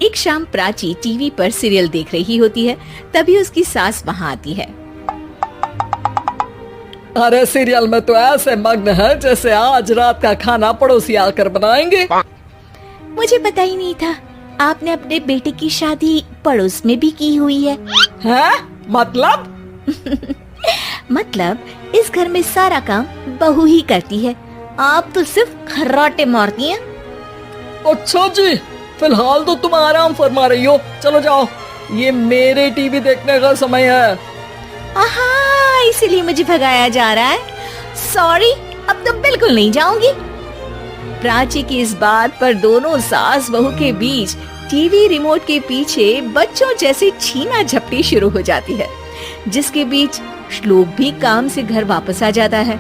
एक शाम प्राची टीवी पर सीरियल देख रही होती है, तभी उसकी सास वहाँ आती है। अरे सीरियल में तो ऐसे मग्न है जैसे आज रात का खाना पड़ोसी आकर बनाएंगे। मुझे पता ही नहीं था आपने अपने बेटे की शादी पड़ोस में भी की हुई है। हैं? मतलब? मतलब इस घर में सारा काम बहू ही करती है, आप तो सिर्फ खर्राटे मारती हैं। अच्छा जी, फिलहाल तो तुम आराम फरमा रही हो, चलो जाओ, ये मेरे टीवी देखने का समय है। आहा, इसीलिए मुझे भगाया जा रहा है। सॉरी, अब तो बिल्कुल नहीं जाऊंगी। प्राची की इस बात पर दोनों सास बहू के बीच टीवी रिमोट के पीछे बच्चों जैसे छीना झपटी शुरू हो जाती है, जिसके बीच श्लोक भी काम से घर वापस आ जाता है।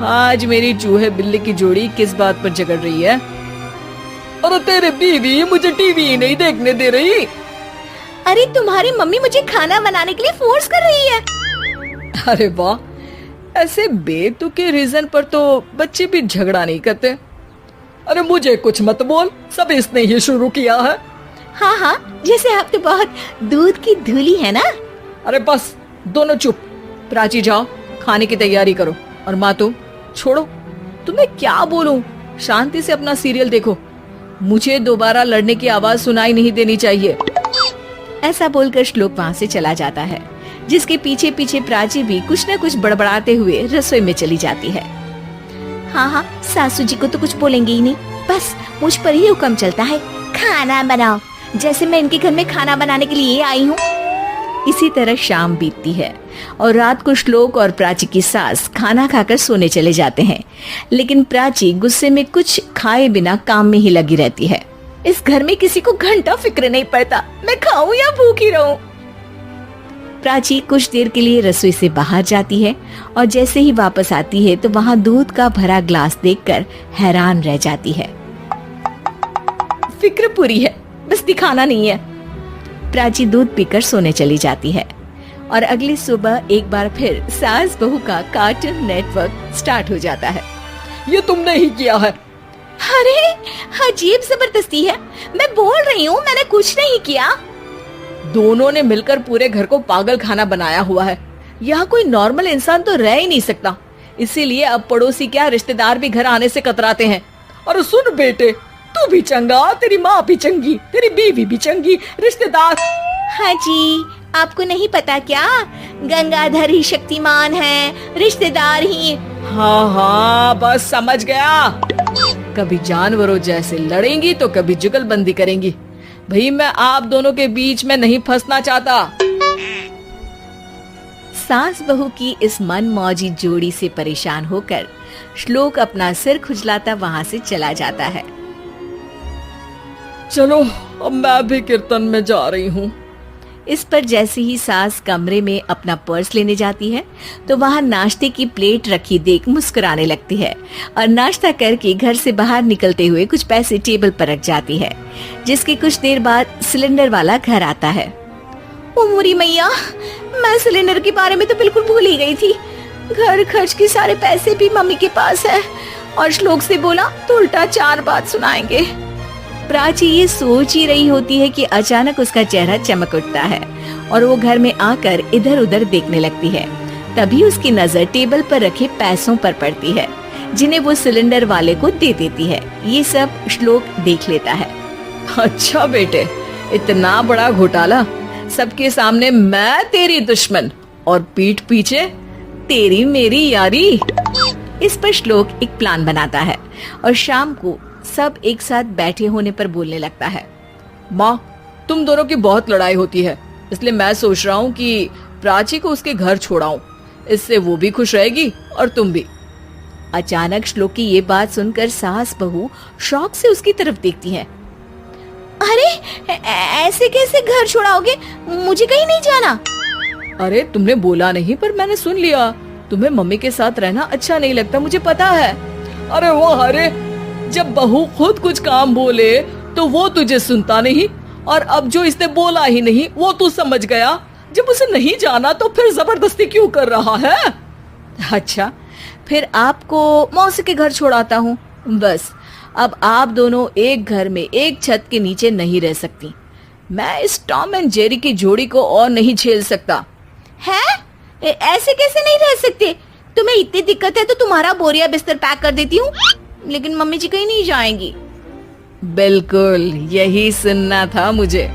आज मेरी चूहे बिल्ली की जोड़ी किस बात पर झगड़ रही है? अरे तेरे बीवी मुझे टीवी ही नहीं देखने दे रही। अरे तुम्हारी मम्मी मुझे खाना बनाने के लिए फोर्स कर रही है। अरे वाह, ऐसे बेतुके रीजन पर तो बच्चे भी झगड़ा नहीं करते। अरे मुझे कुछ मत बोल, सब इसने ही शुरू किया है। हाँ हाँ, जैसे आप तो बहुत दूध की धूली है ना। अरे बस, दोनों चुप। प्राची जाओ, खाने की तैयारी करो। और माँ तुम छोड़ो, तुम्हें क्या बोलूं, शांति से अपना सीरियल देखो, मुझे दोबारा लड़ने की आवाज सुनाई नहीं देनी चाहिए। ऐसा बोलकर श्लोक वहाँ से चला जाता है, जिसके पीछे पीछे प्राची भी कुछ न कुछ बड़बड़ाते हुए रसोई में चली जाती है। हाँ हाँ, सासू जी को तो कुछ बोलेंगे ही नहीं, बस मुझ पर ही हुक्म चलता है, खाना बनाओ, जैसे मैं इनके घर में खाना बनाने के लिए आई हूँ। इसी तरह शाम बीतती है और रात को श्लोक और प्राची की सास खाना खाकर सोने चले जाते हैं, लेकिन प्राची गुस्से में कुछ खाए बिना काम में ही लगी रहती है। इस घर में किसी को घंटा फिक्र नहीं पड़ता, मैं खाऊं या भूखी रहूं। प्राची कुछ देर के लिए रसोई से बाहर जाती है और जैसे ही वापस आती है तो वहाँ दूध का भरा ग्लास देखकर हैरान रह जाती है। फिक्र पूरी है, बस दिखाना नहीं है। प्राची दूध पीकर सोने चली जाती है और अगली सुबह एक बार फिर सास बहू का कार्टून नेटवर्क स्टार्ट हो जाता है। ये तुमने ही किया है। अरे अजीब जबरदस्ती है, मैं बोल रही हूँ मैंने कुछ नहीं किया। दोनों ने मिलकर पूरे घर को पागल खाना बनाया हुआ है। यहाँ कोई नॉर्मल इंसान तो रह ही नहीं सकता, इसीलिए अब पड़ोसी क्या रिश्तेदार भी घर आने से कतराते हैं। और सुन बेटे, तू भी चंगा, तेरी माँ भी चंगी, तेरी बीवी भी चंगी, रिश्तेदार। हाँ जी, आपको नहीं पता क्या, गंगाधर ही शक्तिमान है, रिश्तेदार ही। हाँ हाँ, बस समझ गया। कभी जानवरों जैसे लड़ेंगी तो कभी जुगलबंदी करेंगी। भाई मैं आप दोनों के बीच में नहीं फंसना चाहता। सास बहू की इस मन मौजी जोड़ी से परेशान होकर श्लोक अपना सिर खुजलाता वहाँ से चला जाता है। चलो अब मैं भी कीर्तन में जा रही हूँ। इस पर जैसे ही सास कमरे में अपना पर्स लेने जाती है तो वहाँ नाश्ते की प्लेट रखी देख मुस्कुराने लगती है और नाश्ता करके घर से बाहर निकलते हुए कुछ पैसे टेबल पर रख जाती है, जिसके कुछ देर बाद सिलेंडर वाला घर आता है। ओ मोरी मैया, मैं सिलेंडर के बारे में तो बिल्कुल भूल ही गई थी। घर खर्च के सारे पैसे भी मम्मी के पास है और श्लोक से बोला तो उल्टा 4 बात सुनाएंगे। प्राची ये सोच ही रही होती है कि अचानक उसका चेहरा चमक उठता है और वो घर में आकर इधर उधर देखने लगती है। तभी उसकी नजर टेबल पर रखे पैसों पर पड़ती है, जिन्हें वो सिलेंडर वाले को दे देती है। ये सब श्लोक देख लेता है। अच्छा बेटे, इतना बड़ा घोटाला, सबके सामने मैं तेरी दुश्मन और पीठ पीछे तेरी मेरी यारी। इस पर श्लोक एक प्लान बनाता है और शाम को सब एक साथ बैठे होने पर बोलने लगता है। माँ, तुम दोनों की बहुत लड़ाई होती है, इसलिए मैं सोच रहा हूँ कि प्राची को उसके घर छोड़ाऊं, इससे वो भी खुश रहेगी और तुम भी। अचानक श्लोक की ये बात सुनकर सास बहू शौक से उसकी तरफ देखती है। अरे ऐसे कैसे घर छोड़ाओगे, मुझे कहीं नहीं जाना। अरे तुमने बोला नहीं पर मैंने सुन लिया, तुम्हें मम्मी के साथ रहना अच्छा नहीं लगता, मुझे पता है। अरे वाह, अरे जब बहू खुद कुछ काम बोले तो वो तुझे सुनता नहीं, और अब जो इसने बोला ही नहीं वो तू समझ गया। जब उसे नहीं जाना तो फिर जबरदस्ती क्यों कर रहा है? अच्छा, फिर आपको मौसी के घर छोड़ाता हूँ, बस अब आप दोनों एक घर में एक छत के नीचे नहीं रह सकती। मैं इस टॉम एंड जेरी की जोड़ी को और नहीं झेल सकता। है? ऐसे कैसे नहीं रह सकते? तुम्हें इतनी दिक्कत है तो तुम्हारा बोरिया बिस्तर पैक कर देती हूँ, लेकिन मम्मी जी कहीं नहीं जाएंगी। बिल्कुल यही सुनना था मुझे।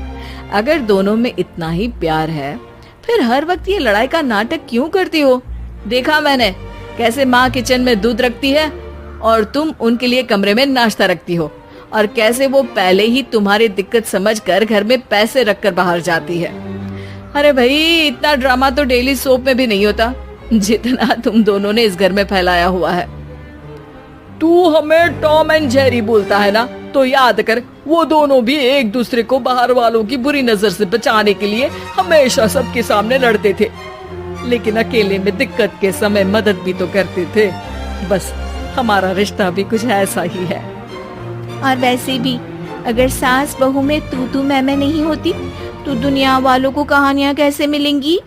अगर दोनों में इतना ही प्यार है फिर हर वक्त ये लड़ाई का नाटक क्यों करती हो? देखा मैंने कैसे माँ किचन में दूध रखती है और तुम उनके लिए कमरे में नाश्ता रखती हो, और कैसे वो पहले ही तुम्हारी दिक्कत समझकर घर में पैसे रखकर बाहर जाती है। अरे भाई, इतना ड्रामा तो डेली सोप में भी नहीं होता जितना तुम दोनों ने इस घर में फैलाया हुआ है। तू हमें टॉम एंड जेरी बोलता है ना, तो याद कर वो दोनों भी एक दूसरे को बाहर वालों की बुरी नजर से बचाने के लिए हमेशा सबके सामने लड़ते थे, लेकिन अकेले में दिक्कत के समय मदद भी तो करते थे। बस हमारा रिश्ता भी कुछ ऐसा ही है। और वैसे भी अगर सास बहू में तू मैं नहीं होती तो दुनिया वालों को कहानियां कैसे मिलेंगी?